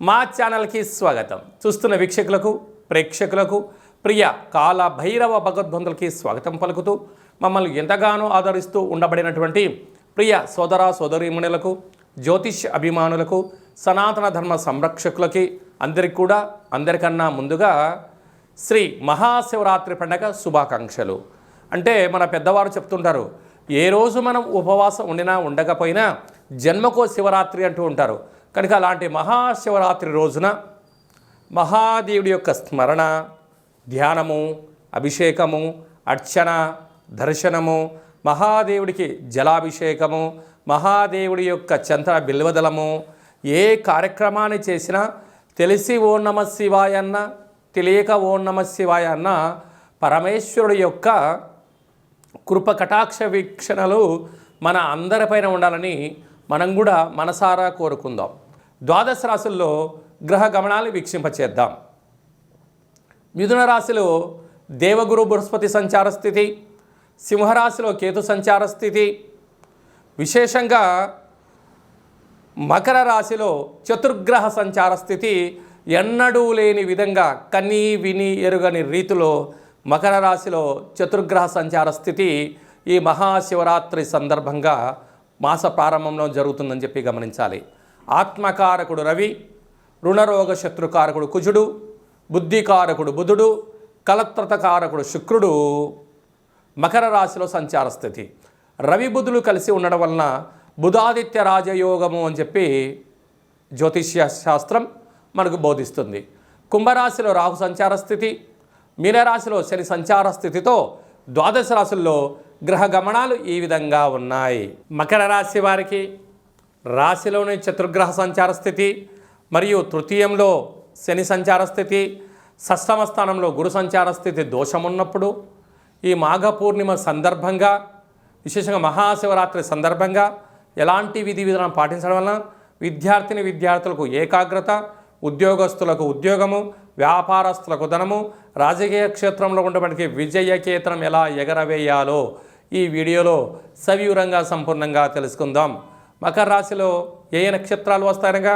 మా ఛానల్కి స్వాగతం. చూస్తున్న వీక్షకులకు ప్రేక్షకులకు ప్రియ కాల భైరవ భగవద్బంధులకి స్వాగతం పలుకుతూ మమ్మల్ని ఎంతగానో ఆదరిస్తూ ఉండబడినటువంటి ప్రియ సోదర సోదరీమణులకు, జ్యోతిష్ అభిమానులకు, సనాతన ధర్మ సంరక్షకులకి అందరికన్నా ముందుగా శ్రీ మహాశివరాత్రి పండగ శుభాకాంక్షలు. అంటే మన పెద్దవారు చెప్తుంటారు, ఏ రోజు మనం ఉపవాసం ఉండినా ఉండకపోయినా జన్మకో శివరాత్రి అంటూ ఉంటారు. కనుక అలాంటి మహాశివరాత్రి రోజున మహాదేవుడి యొక్క స్మరణ, ధ్యానము, అభిషేకము, అర్చన, దర్శనము, మహాదేవుడికి జలాభిషేకము, మహాదేవుడి యొక్క చంద్ర బిల్వదలము, ఏ కార్యక్రమాన్ని చేసినా తెలిసి ఓం నమ శివాయ అన్న, తెలియక ఓం నమ శివాయ అన్న పరమేశ్వరుడి యొక్క కృప కటాక్ష వీక్షణలు మన అందరిపైన ఉండాలని మనం కూడా మనసారా కోరుకుందాం. ద్వాదశ రాశుల్లో గ్రహ గమనాలు వీక్షింపచేద్దాం. మిథున రాశిలో దేవగురు బృహస్పతి సంచార స్థితి, సింహరాశిలో కేతు సంచార స్థితి, విశేషంగా మకర రాశిలో చతుర్గ్రహ సంచార స్థితి ఎన్నడూ లేని విధంగా కన్నీ విని ఎరుగని రీతిలో మకర రాశిలో చతుర్గ్రహ సంచార స్థితి ఈ మహాశివరాత్రి సందర్భంగా మాస ప్రారంభంలో జరుగుతుందని చెప్పి గమనించాలి. ఆత్మకారకుడు రవి, రుణరోగ శత్రుకారకుడు కుజుడు, బుద్ధికారకుడు బుధుడు, కలత్రతకారకుడు శుక్రుడు మకర రాశిలో సంచార స్థితి. రవి బుధులు కలిసి ఉండడం వలన బుధాదిత్య రాజయోగము అని చెప్పి జ్యోతిష్య శాస్త్రం మనకు బోధిస్తుంది. కుంభరాశిలో రాహు సంచార స్థితి, మీనరాశిలో శని సంచార స్థితితో ద్వాదశ రాశుల్లో గ్రహ గమనాలు ఈ విధంగా ఉన్నాయి. మకర రాశి వారికి రాశిలోని చతుర్గ్రహ సంచార స్థితి మరియు తృతీయంలో శని సంచార స్థితి, షష్టమ స్థానంలో గురు సంచార స్థితి దోషమున్నప్పుడు ఈ మాఘ పూర్ణిమ సందర్భంగా, విశేషంగా మహాశివరాత్రి సందర్భంగా ఎలాంటి విధి విధానం పాటించడం వలన విద్యార్థులకు ఏకాగ్రత, ఉద్యోగస్తులకు ఉద్యోగము, వ్యాపారస్తులకు ధనము, రాజకీయ క్షేత్రంలో ఉండడానికి విజయకేతనం ఎలా ఎగరవేయాలో ఈ వీడియోలో సవివరంగా సంపూర్ణంగా తెలుసుకుందాం. మకర రాశిలో ఏ నక్షత్రాలు వస్తాయనగా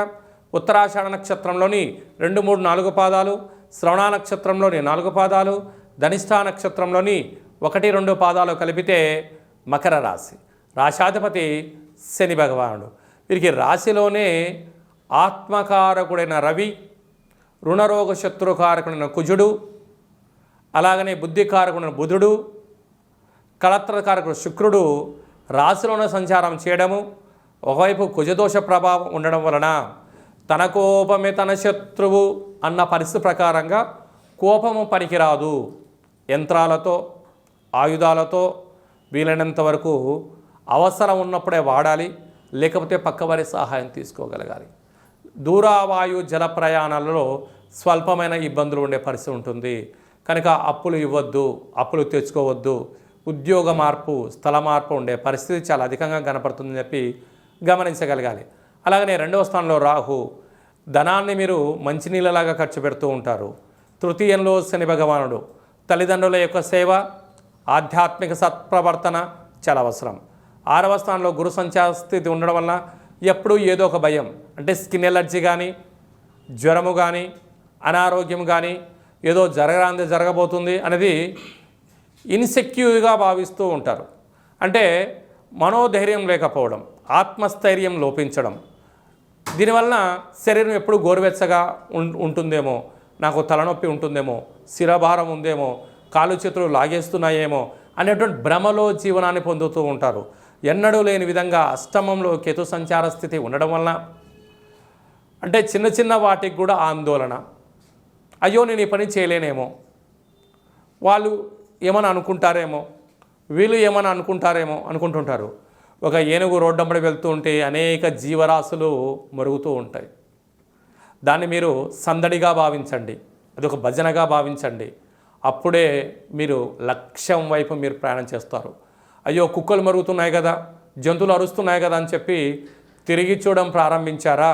ఉత్తరాషాఢ నక్షత్రంలోని 2, 3, 4 పాదాలు, శ్రవణ నక్షత్రంలోని 4 పాదాలు, ధనిష్ఠా నక్షత్రంలోని 1, 2 పాదాలు కలిపితే మకర రాశి. రాశాధిపతి శని భగవానుడు. వీరికి రాశిలోనే ఆత్మకారకుడైన రవి, రుణరోగ శత్రుకారకుడైన కుజుడు, అలాగనే బుద్ధికారకుడైన బుధుడు, కలత్రకారకుడు శుక్రుడు రాశిలోనే సంచారం చేయడము, ఒకవైపు కుజదోష ప్రభావం ఉండడం వలన తన కోపమే తన శత్రువు అన్న పరిస్థితి ప్రకారంగా కోపము పనికిరాదు. యంత్రాలతో, ఆయుధాలతో వీలైనంత వరకు అవసరం ఉన్నప్పుడే వాడాలి, లేకపోతే పక్కవారి సహాయం తీసుకోగలగాలి. దూరావాయు జల ప్రయాణాలలో స్వల్పమైన ఇబ్బందులు ఉండే పరిస్థితి ఉంటుంది. కనుక అప్పులు ఇవ్వద్దు, అప్పులు తెచ్చుకోవద్దు. ఉద్యోగ మార్పు, స్థల మార్పు ఉండే పరిస్థితి చాలా అధికంగా కనపడుతుందని చెప్పి గమనించగలగాలి. అలాగనే 2వ స్థానంలో రాహు, ధనాన్ని మీరు మంచినీళ్ళలాగా ఖర్చు పెడుతూ ఉంటారు. తృతీయంలో శని భగవానుడు, తల్లిదండ్రుల యొక్క సేవ, ఆధ్యాత్మిక సత్ప్రవర్తన చాలా అవసరం. 6వ స్థానంలో గురు సంచార స్థితి ఉండడం వల్ల ఎప్పుడూ ఏదో ఒక భయం, అంటే స్కిన్ ఎలర్జీ కానీ, జ్వరము కానీ, అనారోగ్యం కానీ, ఏదో జరగబోతుంది అనేది ఇన్సెక్యూర్గా భావిస్తూ ఉంటారు. అంటే మనోధైర్యం లేకపోవడం, ఆత్మస్థైర్యం లోపించడం. దీనివలన శరీరం ఎప్పుడు గోరువెచ్చగా ఉంటుందేమో, నాకు తలనొప్పి ఉంటుందేమో, శిరభారం ఉందేమో, కాలు చేతులు లాగేస్తున్నాయేమో అనేటువంటి భ్రమలో జీవనాన్ని పొందుతూ ఉంటారు. ఎన్నడూ లేని విధంగా అష్టమంలో కేతు సంచార స్థితి ఉండడం వలన అంటే చిన్న చిన్న వాటికి కూడా ఆందోళన, అయ్యో నేను ఈ పని చేయలేనేమో, వాళ్ళు ఏమైనా అనుకుంటారేమో, వీళ్ళు ఏమైనా అనుకుంటారేమో అనుకుంటుంటారు. ఒక ఏనుగు రోడ్డంబడి వెళ్తూ ఉంటే అనేక జీవరాశులు మరుగుతూ ఉంటాయి. దాన్ని మీరు సందడిగా భావించండి, అదొక భజనగా భావించండి. అప్పుడే మీరు లక్ష్యం వైపు మీరు ప్రయాణం చేస్తారు. అయ్యో కుక్కలు మరుగుతున్నాయి కదా, జంతువులు అరుస్తున్నాయి కదా అని చెప్పి తిరిగి చూడడం ప్రారంభించారా,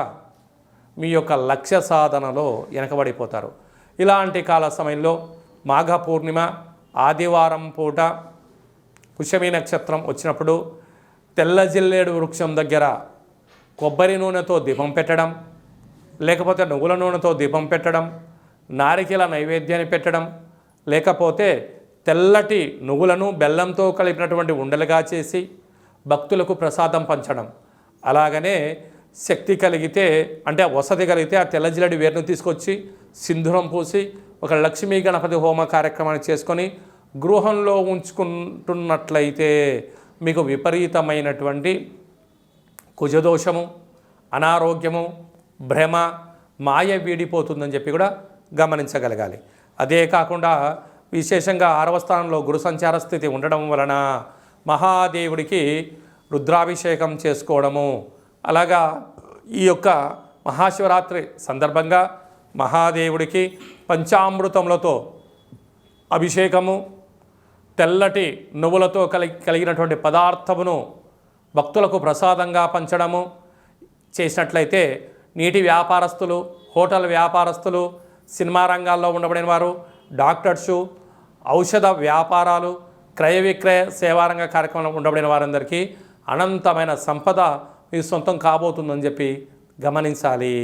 మీ యొక్క లక్ష్య సాధనలో వెనకబడిపోతారు. ఇలాంటి కాల సమయంలో మాఘ పూర్ణిమ ఆదివారం పూట పుష్యమి నక్షత్రం వచ్చినప్పుడు తెల్ల జిల్లేడు వృక్షం దగ్గర కొబ్బరి నూనెతో దీపం పెట్టడం, లేకపోతే నువ్వుల నూనెతో దీపం పెట్టడం, నారికేల నైవేద్యాన్ని పెట్టడం, లేకపోతే తెల్లటి నువ్వులను బెల్లంతో కలిపినటువంటి ఉండలుగా చేసి భక్తులకు ప్రసాదం పంచడం. అలాగనే శక్తి కలిగితే అంటే వసతి కలిగితే ఆ తెల్ల జిల్లడి వేరును తీసుకొచ్చి సింధూరం పూసి ఒక లక్ష్మీ గణపతి హోమ కార్యక్రమాన్ని చేసుకొని గృహంలో ఉంచుకుంటున్నట్లయితే మీకు విపరీతమైనటువంటి కుజదోషము, అనారోగ్యము, భ్రమ, మాయ వీడిపోతుందని చెప్పి కూడా గమనించగలగాలి. అదే కాకుండా విశేషంగా 6వ స్థానంలో గురు సంచార స్థితి ఉండడం వలన మహాదేవుడికి రుద్రాభిషేకం చేసుకోవడము, అలాగా ఈ యొక్క మహాశివరాత్రి సందర్భంగా మహాదేవుడికి పంచామృతములతో అభిషేకము, తెల్లటి నువ్వులతో కలిగినటువంటి పదార్థమును భక్తులకు ప్రసాదంగా పంచడము చేసినట్లయితే నీటి వ్యాపారస్తులు, హోటల్ వ్యాపారస్తులు, సినిమా రంగాల్లో ఉండబడిన వారు, డాక్టర్సు, ఔషధ వ్యాపారాలు, క్రయ విక్రయ సేవారంగ కార్యక్రమంలో ఉండబడిన వారందరికీ అనంతమైన సంపద మీ సొంతం కాబోతుందని చెప్పి గమనించాలి.